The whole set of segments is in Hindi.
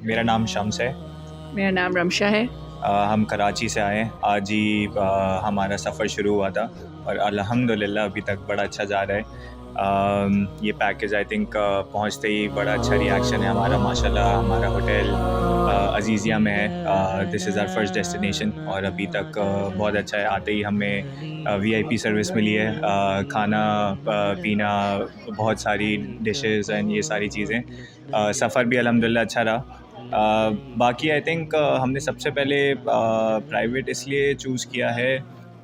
मेरा नाम शम्स है। मेरा नाम रमशा है। हम कराची से आए हैं। आज ही हमारा सफ़र शुरू हुआ था और अल्हम्दुलिल्लाह अभी तक बड़ा अच्छा जा रहा है। ये पैकेज आई थिंक पहुंचते ही बड़ा अच्छा रिएक्शन है हमारा, माशाल्लाह। हमारा होटल अजीज़िया में है। This is our first destination और अभी तक बहुत अच्छा है। आते ही हमें VIP सर्विस मिली है। खाना पीना, बहुत सारी डिशेस एंड ये सारी चीज़ें। सफ़र भी अल्हम्दुलिल्लाह अच्छा रहा। बाकी आई थिंक हमने सबसे पहले प्राइवेट इसलिए चूज़ किया है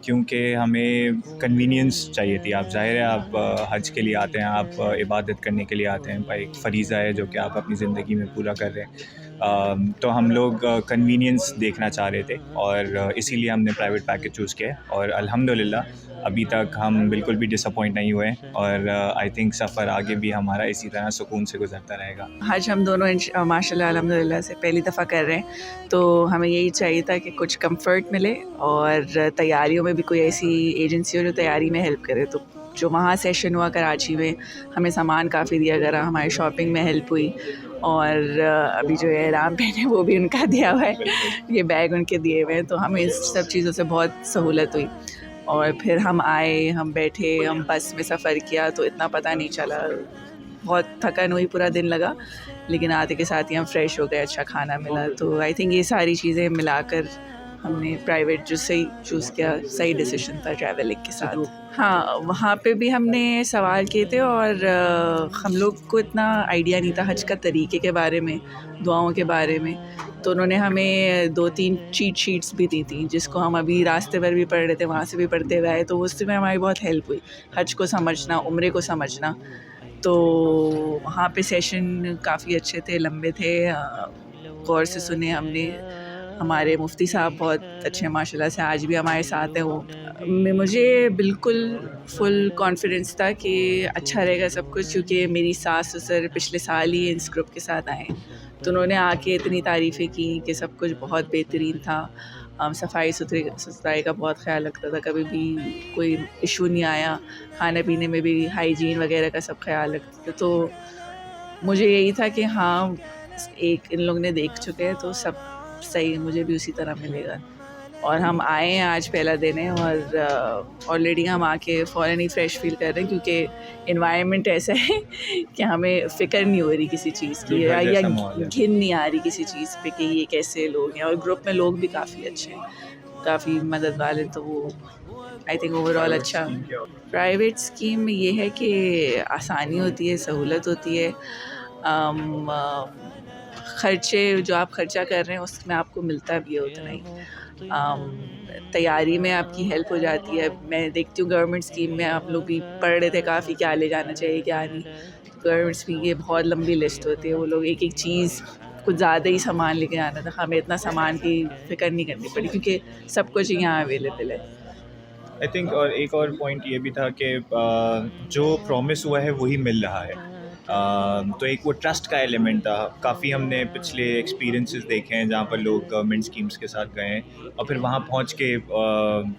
क्योंकि हमें कन्वीनियंस चाहिए थी। आप ज़ाहिर है आप हज के लिए आते हैं, आप इबादत करने के लिए आते हैं, भाई एक फ़रीज़ा है जो कि आप अपनी ज़िंदगी में पूरा कर रहे हैं। तो हम लोग कन्वीनियंस देखना चाह रहे थे और इसीलिए हमने प्राइवेट पैकेज चूज़ किया है और अल्हम्दुलिल्लाह अभी तक हम बिल्कुल भी डिसअपॉइंट नहीं हुए और आई थिंक सफ़र आगे भी हमारा इसी तरह सुकून से गुजरता रहेगा। हज हम दोनों माशाल्लाह अल्हम्दुलिल्लाह से पहली दफ़ा कर रहे हैं, तो हमें यही चाहिए था कि कुछ कंफर्ट मिले और तैयारियों में भी कोई ऐसी एजेंसी हो जो तैयारी में हेल्प करे। तो जो वहाँ सेशन हुआ कराची में, हमें सामान काफ़ी दिया गया, हमारी शॉपिंग में हेल्प हुई और अभी जो एहराम पहने वो भी उनका दिया हुआ है, ये बैग उनके दिए हुए हैं, तो हमें इस सब चीज़ों से बहुत सहूलत हुई। और फिर हम आए, हम बैठे, हम बस में सफ़र किया तो इतना पता नहीं चला, बहुत थकान हुई, पूरा दिन लगा, लेकिन आते के साथ ही हम फ्रेश हो गए, अच्छा खाना मिला। तो आई थिंक ये सारी चीज़ें मिलाकर हमने प्राइवेट जो सही चूज़ किया, सही डिसीजन था ट्रैवलिंग के साथ। हाँ, वहाँ पे भी हमने सवाल किए थे और हम लोग को इतना आइडिया नहीं था हज का तरीके के बारे में, दुआओं के बारे में, तो उन्होंने हमें 2-3 चीट शीट्स भी दी थी जिसको हम अभी रास्ते पर भी पढ़ रहे थे, वहाँ से भी पढ़ते हुए आए, तो उसमें हमारी बहुत हेल्प हुई हज को समझना, उम्रे को समझना। तो वहाँ पे सेशन काफ़ी अच्छे थे, लंबे थे, गौर से सुने हमने। हमारे मुफ्ती साहब बहुत अच्छे हैं माशाल्लाह से, आज भी हमारे साथ हैं वो। मुझे बिल्कुल फुल कॉन्फिडेंस था कि अच्छा रहेगा सब कुछ, क्योंकि मेरी सास ससुर पिछले साल ही इस ग्रुप के साथ आए, तो उन्होंने आके इतनी तारीफ़ें की कि सब कुछ बहुत बेहतरीन था। सफाई का बहुत ख्याल रखता था, कभी भी कोई इशू नहीं आया, खाने पीने में भी हाइजीन वगैरह का सब ख्याल रखते थे। तो मुझे यही था कि हाँ, एक इन लोग ने देख चुके हैं तो सब सही, मुझे भी उसी तरह मिलेगा। और हम आए हैं, आज पहला दिन है और ऑलरेडी हम आके फ़ौरन ही फ्रेश फील कर रहे हैं, क्योंकि एनवायरनमेंट ऐसा है कि हमें फ़िक्र नहीं हो रही किसी चीज़ की, या घिन नहीं आ रही किसी चीज़ पे कि ये कैसे लोग हैं। और ग्रुप में लोग भी काफ़ी अच्छे हैं, काफ़ी मदद वाले, तो वो आई थिंक ओवरऑल अच्छा। प्राइवेट स्कीम में ये है कि आसानी होती है, सहूलत होती है, ख़र्चे जो आप ख़र्चा कर रहे हैं उसमें आपको मिलता भी है उतना ही। तैयारी में आपकी हेल्प हो जाती है। मैं देखती हूँ गवर्नमेंट स्कीम में, आप लोग भी पढ़ रहे थे काफ़ी, क्या ले जाना चाहिए क्या नहीं। गवर्नमेंट स्कीम की बहुत लंबी लिस्ट होती है, वो लोग एक एक चीज़ कुछ ज़्यादा ही सामान लेके आना था, हमें इतना सामान की फ़िक्र नहीं करनी पड़ी क्योंकि सब कुछ यहाँ अवेलेबल है। आई थिंक और एक और पॉइंट ये भी था कि जो प्रॉमिस हुआ है वही मिल रहा है। तो एक वो ट्रस्ट का एलिमेंट था। काफ़ी हमने पिछले एक्सपीरियंसेस देखे हैं जहाँ पर लोग गवर्नमेंट स्कीम्स के साथ गए हैं और फिर वहाँ पहुँच के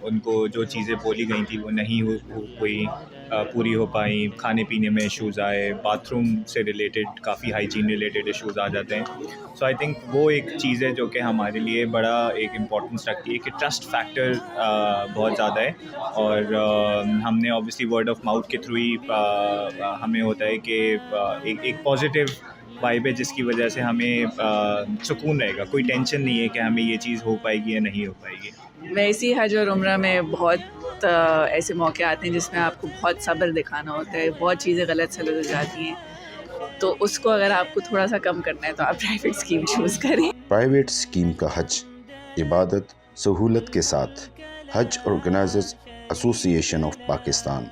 उनको जो चीज़ें बोली गई थी वो नहीं हुई, पूरी हो पाई। खाने पीने में इश्यूज़ आए, बाथरूम से रिलेटेड काफ़ी हाइजीन रिलेटेड इश्यूज़ आ जाते हैं। सो आई थिंक वो एक चीज़ है जो कि हमारे लिए बड़ा एक इम्पॉर्टेंस रखती है कि ट्रस्ट फैक्टर बहुत ज़्यादा है। और हमने ऑब्वियसली वर्ड ऑफ माउथ के थ्रू ही हमें होता है कि एक पॉजिटिव वाइब है जिसकी वजह से हमें सुकून रहेगा, कोई टेंशन नहीं है कि हमें ये चीज़ हो पाएगी या नहीं हो पाएगी। वैसे ही हज और उम्रा में बहुत ऐसे मौके आते हैं जिसमें आपको बहुत सब्र दिखाना होता है, बहुत चीज़ें गलत सलत हो जाती हैं, तो उसको अगर आपको थोड़ा सा कम करना है तो आप प्राइवेट स्कीम चूज़ करें। प्राइवेट स्कीम का हज इबादत सहूलत के साथ हज ऑर्गेनाइजर्स एसोसिएशन ऑफ पाकिस्तान।